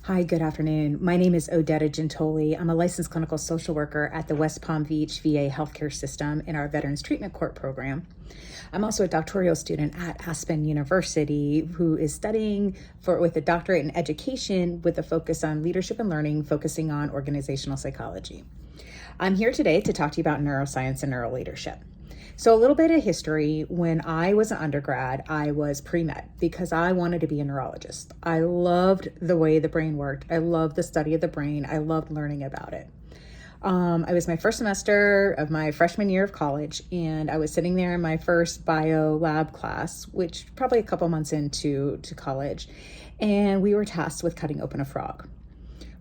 Hi, good afternoon. My name is Odetta Gentoli. I'm a licensed clinical social worker at the West Palm Beach VA healthcare system in our Veterans Treatment Court program. I'm also a doctoral student at Aspen University who is studying with a doctorate in education with a focus on leadership and learning, focusing on organizational psychology. I'm here today to talk to you about neuroscience and neuroleadership. So a little bit of history. When I was an undergrad, I was pre-med because I wanted to be a neurologist. I loved the way the brain worked. I loved the study of the brain. I loved learning about it. I was my first semester of my freshman year of college, and I was sitting there in my first bio lab class, which probably a couple months into college, and we were tasked with cutting open a frog.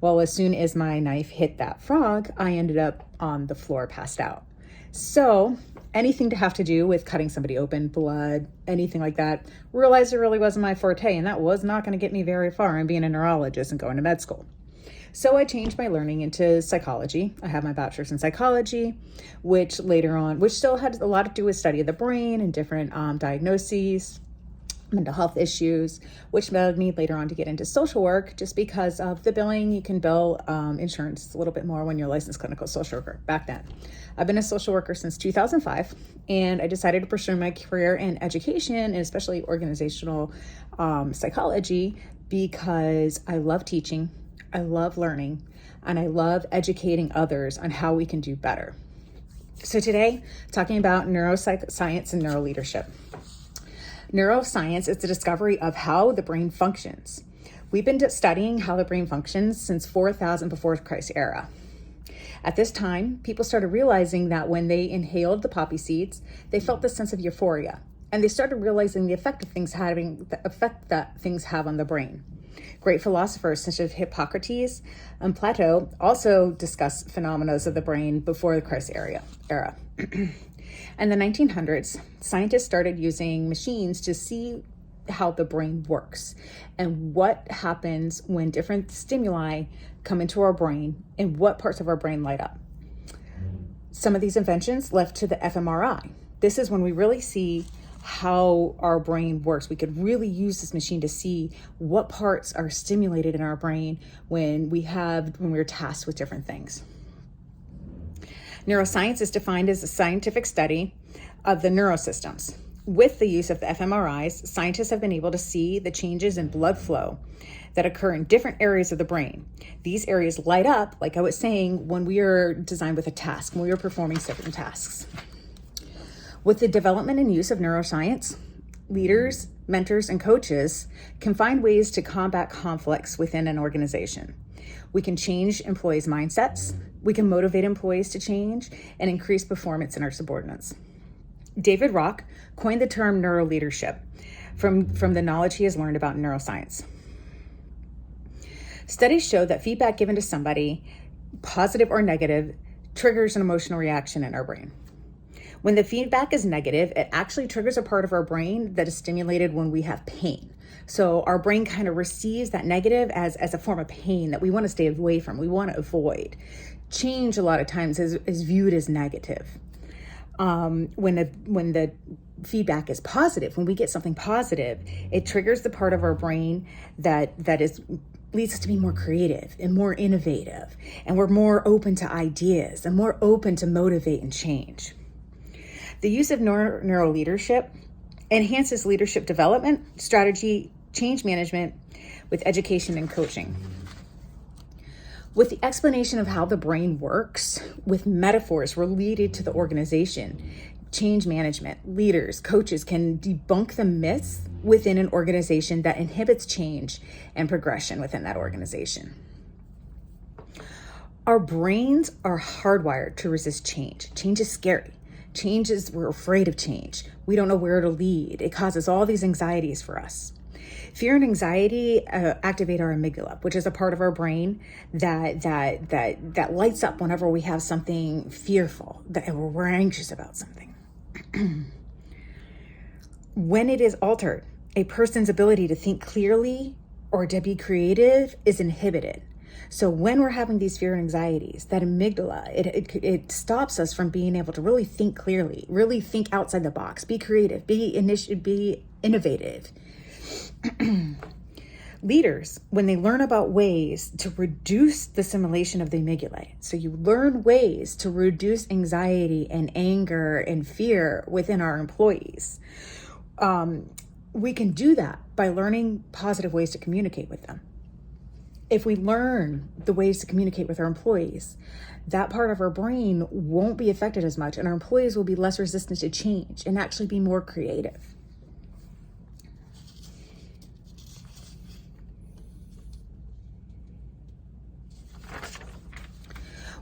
Well, as soon as my knife hit that frog, I ended up on the floor, passed out. So anything to have to do with cutting somebody open, blood, anything like that, realized it really wasn't my forte, and that was not going to get me very far in being a neurologist and going to med school. So I changed my learning into psychology. I have my bachelor's in psychology, which still had a lot to do with study of the brain and different diagnoses, mental health issues, which led me later on to get into social work just because of the billing. You can bill insurance a little bit more when you're a licensed clinical social worker back then. I've been a social worker since 2005, and I decided to pursue my career in education and especially organizational psychology because I love teaching, I love learning, and I love educating others on how we can do better. So today, talking about neuroscience and neuroleadership. Neuroscience is the discovery of how the brain functions. We've been studying how the brain functions since 4000 before Christ era. At this time, people started realizing that when they inhaled the poppy seeds, they felt this sense of euphoria, and they started realizing the effect that things have on the brain. Great philosophers such as Hippocrates and Plato also discussed phenomena of the brain before the Christ era. In the 1900s, scientists started using machines to see how the brain works and what happens when different stimuli come into our brain and what parts of our brain light up. Some of these inventions led to the fMRI. This is when we really see how our brain works. We could really use this machine to see what parts are stimulated in our brain when we're tasked with different things. Neuroscience is defined as a scientific study of the neurosystems. With the use of the fMRIs, scientists have been able to see the changes in blood flow that occur in different areas of the brain. These areas light up, like I was saying, when we are designed with a task, when we are performing certain tasks. With the development and use of neuroscience, leaders, mentors, and coaches can find ways to combat conflicts within an organization. We can change employees' mindsets. We can motivate employees to change and increase performance in our subordinates. David Rock coined the term neuroleadership from the knowledge he has learned about neuroscience. Studies show that feedback given to somebody, positive or negative, triggers an emotional reaction in our brain. When the feedback is negative, it actually triggers a part of our brain that is stimulated when we have pain. So our brain kind of receives that negative as a form of pain that we want to stay away from, we want to avoid. Change a lot of times is viewed as negative. When the feedback is positive, when we get something positive, it triggers the part of our brain that leads us to be more creative and more innovative, and we're more open to ideas and more open to motivate and change. The use of neuroleadership enhances leadership development, strategy, change management with education and coaching. With the explanation of how the brain works, with metaphors related to the organization, change management, leaders, coaches can debunk the myths within an organization that inhibits change and progression within that organization. Our brains are hardwired to resist change. Change is scary. We're afraid of change. We don't know where to lead. It causes all these anxieties for us. Fear and anxiety activate our amygdala, which is a part of our brain that lights up whenever we have something fearful, that we're anxious about something. When it is altered, a person's ability to think clearly or to be creative is inhibited. So when we're having these fear and anxieties, that amygdala, it stops us from being able to really think clearly, really think outside the box, be creative, be innovative. Leaders, when they learn about ways to reduce the simulation of the amygdala, so you learn ways to reduce anxiety and anger and fear within our employees, we can do that by learning positive ways to communicate with them. If we learn the ways to communicate with our employees, that part of our brain won't be affected as much, and our employees will be less resistant to change and actually be more creative.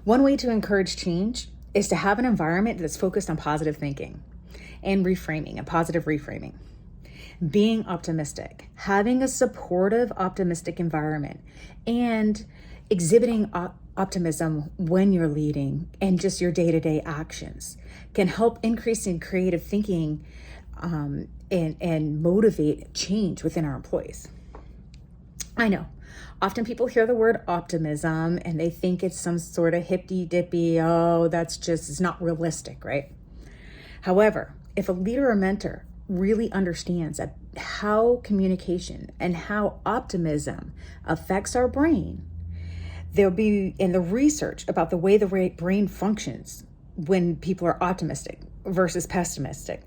One way to encourage change is to have an environment that's focused on positive thinking and reframing, and positive reframing. Being optimistic, having a supportive, optimistic environment, and exhibiting optimism when you're leading and just your day-to-day actions can help increase in creative thinking and motivate change within our employees. I know. Often people hear the word optimism and they think it's some sort of hippy-dippy, it's not realistic, right? However, if a leader or mentor really understands that how communication and how optimism affects our brain, there'll be in the research about the way the brain functions when people are optimistic versus pessimistic,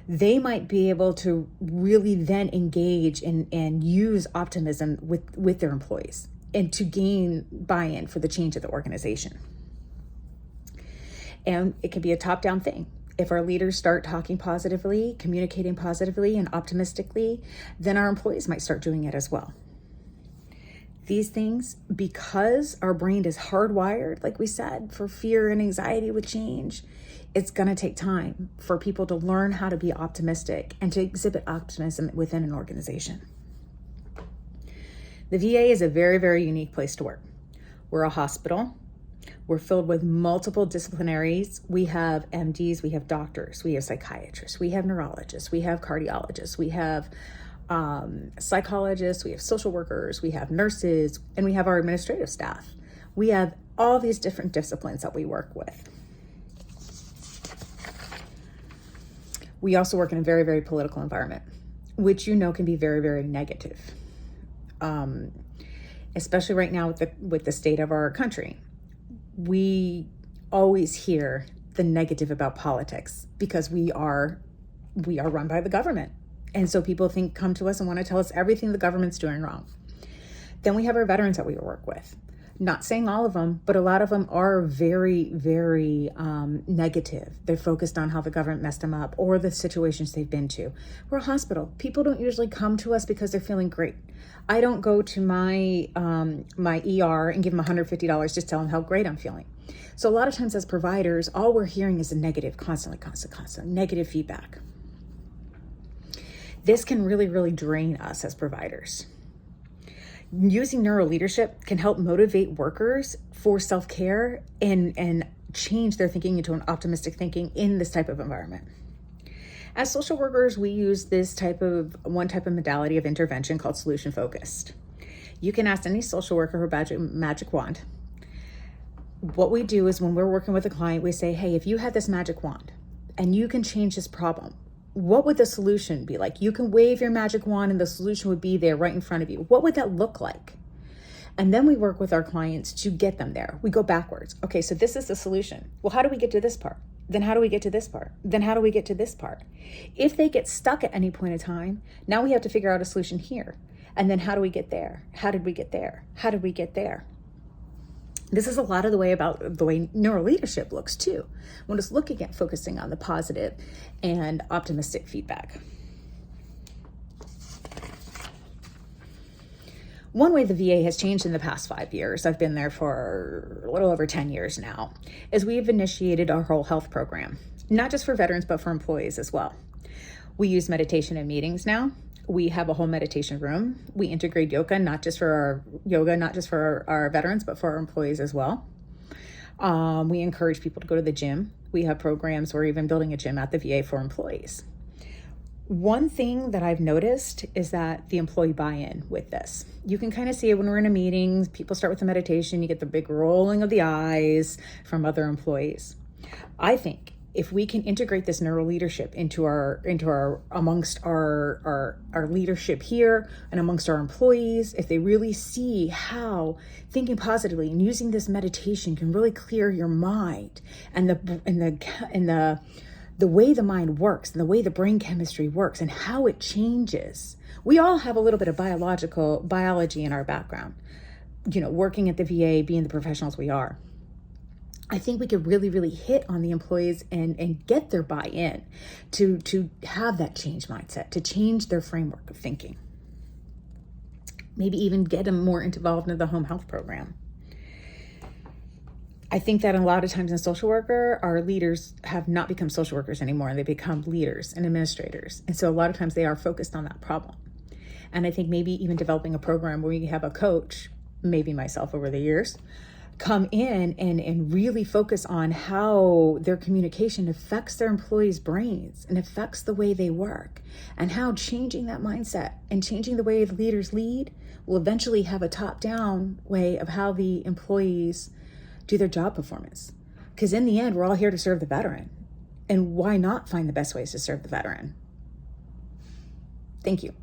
they might be able to really then engage and use optimism with their employees and to gain buy-in for the change of the organization. And it can be a top-down thing. If our leaders start talking positively, communicating positively and optimistically, then our employees might start doing it as well. These things, because our brain is hardwired, like we said, for fear and anxiety with change, it's going to take time for people to learn how to be optimistic and to exhibit optimism within an organization. The VA is a very, very unique place to work. We're a hospital. We're filled with multiple disciplinaries. We have MDs, we have doctors, we have psychiatrists, we have neurologists, we have cardiologists, we have psychologists, we have social workers, we have nurses, and we have our administrative staff. We have all these different disciplines that we work with. We also work in a very, very political environment, which can be very, very negative, especially right now with the state of our country. We always hear the negative about politics because we are run by the government. And so people come to us and want to tell us everything the government's doing wrong. Then we have our veterans that we work with. Not saying all of them, but a lot of them are very, very negative. They're focused on how the government messed them up or the situations they've been to. We're a hospital. People don't usually come to us because they're feeling great. I don't go to my ER and give them $150 just tell them how great I'm feeling. So a lot of times as providers, all we're hearing is a negative, constant negative feedback. This can really, really drain us as providers. Using neuroleadership can help motivate workers for self-care and change their thinking into an optimistic thinking in this type of environment. As social workers, we use one type of modality of intervention called solution focused. You can ask any social worker for magic wand. What we do is when we're working with a client, we say, hey, if you had this magic wand and you can change this problem, what would the solution be like? You can wave your magic wand and the solution would be there right in front of you. What would that look like? And then we work with our clients to get them there. We go backwards. Okay, so this is the solution. Well, how do we get to this part? Then how do we get to this part? Then how do we get to this part? If they get stuck at any point in time, now we have to figure out a solution here. And then how do we get there? How did we get there? How did we get there? This is a lot of the way neuroleadership looks too, when it's looking at focusing on the positive and optimistic feedback. One way the VA has changed in the past 5 years, I've been there for a little over 10 years now, is we've initiated our whole health program, not just for veterans, but for employees as well. We use meditation in meetings now. We have a whole meditation room. We integrate yoga, not just for our veterans, but for our employees as well. We encourage people to go to the gym. We have programs. We're even building a gym at the VA for employees. One thing that I've noticed is that the employee buy-in with this. You can kind of see it when we're in a meeting. People start with the meditation. You get the big rolling of the eyes from other employees. I think if we can integrate this neuroleadership into our amongst our leadership here and amongst our employees, if they really see how thinking positively and using this meditation can really clear your mind, and the way the mind works and the way the brain chemistry works and how it changes. We all have a little bit of biology in our background, working at the VA, being the professionals we are. I think we could really, really hit on the employees and get their buy-in to have that change mindset, to change their framework of thinking. Maybe even get them more involved in the home health program. I think that a lot of times in social worker, our leaders have not become social workers anymore. They become leaders and administrators. And so a lot of times they are focused on that problem. And I think maybe even developing a program where you have a coach, maybe myself over the years, come in and really focus on how their communication affects their employees' brains and affects the way they work, and how changing that mindset and changing the way the leaders lead will eventually have a top-down way of how the employees do their job performance. Because in the end, we're all here to serve the veteran. And why not find the best ways to serve the veteran? Thank you.